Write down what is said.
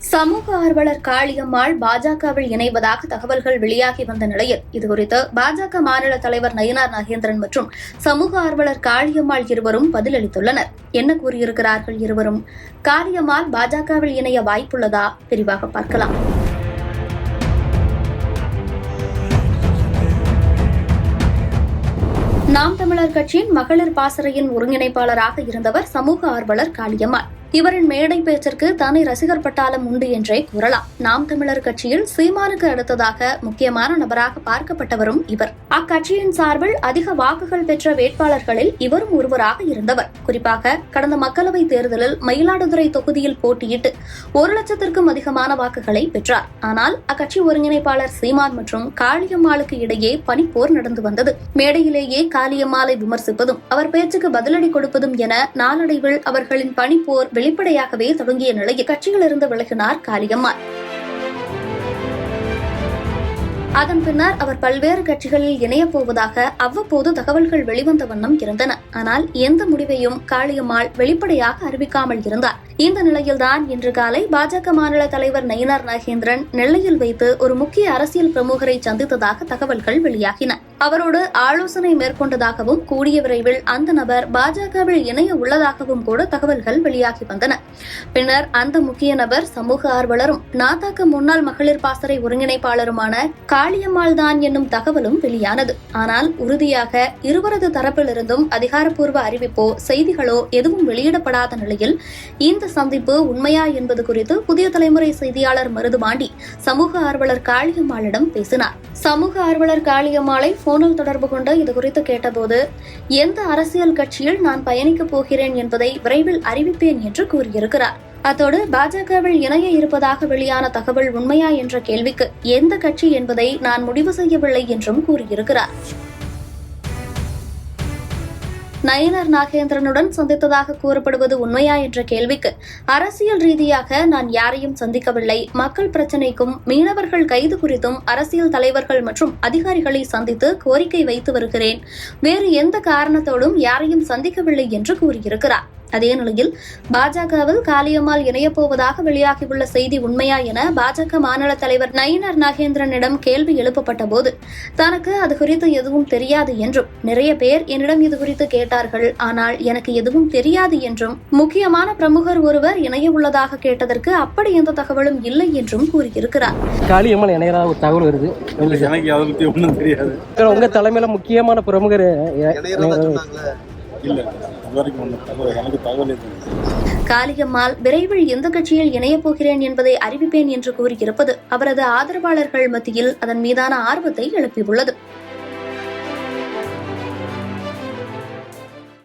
சமூக ஆர்வலர் காளியம்மாள் பாஜகவில் இணைவதாக தகவல்கள் வெளியாகி வந்த நிலையில் இதுகுறித்து பாஜக மாநில தலைவர் நயினார் நாகேந்திரன் மற்றும் சமூக ஆர்வலர் காளியம்மாள் இருவரும் பதிலளித்துள்ளனர். என்ன கூறியிருக்கிறார்கள் இருவரும்? காளியம்மாள் பாஜகவில் இணைய வாய்ப்புள்ளதா? விரிவாக பார்க்கலாம். நாம் தமிழர் கட்சியின் மகளிர் பாசறையின் ஒருங்கிணைப்பாளராக இருந்தவர் சமூக ஆர்வலர் காளியம்மாள். இவரின் மேடை பேச்சிற்கு தனி ரசிகர் பட்டாளம் உண்டு என்றே கூறலாம். நாம் தமிழர் கட்சியில் சீமானுக்கு அடுத்ததாக முக்கியமான நபராக பார்க்கப்பட்டவரும் இவர். அக்கட்சியின் சார்பில் அதிக வாக்குகள் பெற்ற வேட்பாளர்களில் இவரும் ஒருவராக இருந்தவர். குறிப்பாக கடந்த மக்களவைத் தேர்தலில் மயிலாடுதுறை தொகுதியில் போட்டியிட்டு 1,00,000க்கும் அதிகமான வாக்குகளை பெற்றார். ஆனால் அக்கட்சி ஒருங்கிணைப்பாளர் சீமான் மற்றும் காளியம்மாளுக்கு இடையே பனிப்போர் நடந்து வந்தது. மேடையிலேயே காளியம்மாளை விமர்சிப்பதும் அவர் பேச்சுக்கு பதிலடி கொடுப்பதும் என நாளடைவில் அவர்களின் பனிப்போர் வெளிப்படையாகவே தொடங்கிய நிலையில் கட்சியிலிருந்து விலகினார் காளியம்மாள். அதன் பின்னர் அவர் பல்வேறு கட்சிகளில் இணையப் போவதாக அவ்வப்போது தகவல்கள் வெளிவந்த வண்ணம் இருந்தன. ஆனால் எந்த முடிவையும் காளியம்மாள் வெளிப்படையாக அறிவிக்காமல் இருந்தார். இந்த நிலையில்தான் இன்று காலை பாஜக மாநில தலைவர் நயினார் நாகேந்திரன் நெல்லையில் வைத்து ஒரு முக்கிய அரசியல் பிரமுகரை சந்தித்ததாக தகவல்கள் வெளியாகின. அவரோடு ஆலோசனை மேற்கொண்டதாகவும் கூடிய விரைவில் அந்த நபர் பாஜகவில் இணைய உள்ளதாகவும் கூட தகவல்கள் வெளியாகி வந்தன. பின்னர் அந்த முக்கிய நபர் சமூக ஆர்வலரும் நாதாக முன்னாள் மகளிர் பாசறை ஒருங்கிணைப்பாளருமான காளியம்மாள் தான் என்னும் தகவலும் வெளியானது. ஆனால் உறுதியாக இருவரது தரப்பிலிருந்தும் அதிகாரப்பூர்வ அறிவிப்போ செய்திகளோ எதுவும் வெளியிடப்படாத நிலையில் இந்த சந்திப்பு உண்மையா என்பது குறித்து புதிய தலைமுறை செய்தியாளர் மருதுபாண்டி சமூக ஆர்வலர் காளியம்மாளிடம் பேசினார். சமூக ஆர்வலர் காளியம்மாளை போனில் தொடர்பு கொண்டு இதுகுறித்து கேட்டபோது, எந்த அரசியல் கட்சியில் நான் பயணிக்கப் போகிறேன் என்பதை விரைவில் அறிவிப்பேன் என்று கூறியிருக்கிறார். அத்தோடு பாஜகவில் இணைய இருப்பதாக வெளியான தகவல் உண்மையா என்ற கேள்விக்கு எந்த கட்சி என்பதை நான் முடிவு செய்யவில்லை என்றும் கூறியிருக்கிறார். நயினார் நாகேந்திரனுடன் சந்தித்ததாக கூறப்படுவது உண்மையா என்ற கேள்விக்கு அரசியல் ரீதியாக நான் யாரையும் சந்திக்கவில்லை. மக்கள் பிரச்சினைக்கும் மீனவர்கள் கைது குறித்தும் அரசியல் தலைவர்கள் மற்றும் அதிகாரிகளை சந்தித்து கோரிக்கை வைத்து வருகிறேன். வேறு எந்த காரணத்தோடும் யாரையும் சந்திக்கவில்லை என்று கூறியிருக்கிறார். அதே நிலையில் பாஜகவில் காளியம்மாள் இணையப் போவதாக வெளியாகியுள்ள செய்தி உண்மையா என பாஜக மாநில தலைவர் நயினார் நாகேந்திரனிடம் கேள்வி எழுப்பப்பட்ட போது தனக்கு அது குறித்து எதுவும் தெரியாது என்றும், நிறைய பேர் என்னிடம் இது குறித்து கேட்டார்கள், ஆனால் எனக்கு எதுவும் தெரியாது என்றும், முக்கியமான பிரமுகர் ஒருவர் இணைய உள்ளதாக கேட்டதற்கு அப்படி எந்த தகவலும் இல்லை என்றும் கூறியிருக்கிறார். காளியம்மாள் இணையறா ஒரு தகவல் வருது. உங்க தலைமையில முக்கியமான பிரமுகர் காளியம்மாள் விரைவில் எந்த கட்சியில் இணையப் போகிறேன் என்பதை அறிவிப்பேன் என்று கூறியிருப்பது அவரது ஆதரவாளர்கள் மத்தியில் அதன் மீதான ஆர்வத்தை எழுப்பியுள்ளது.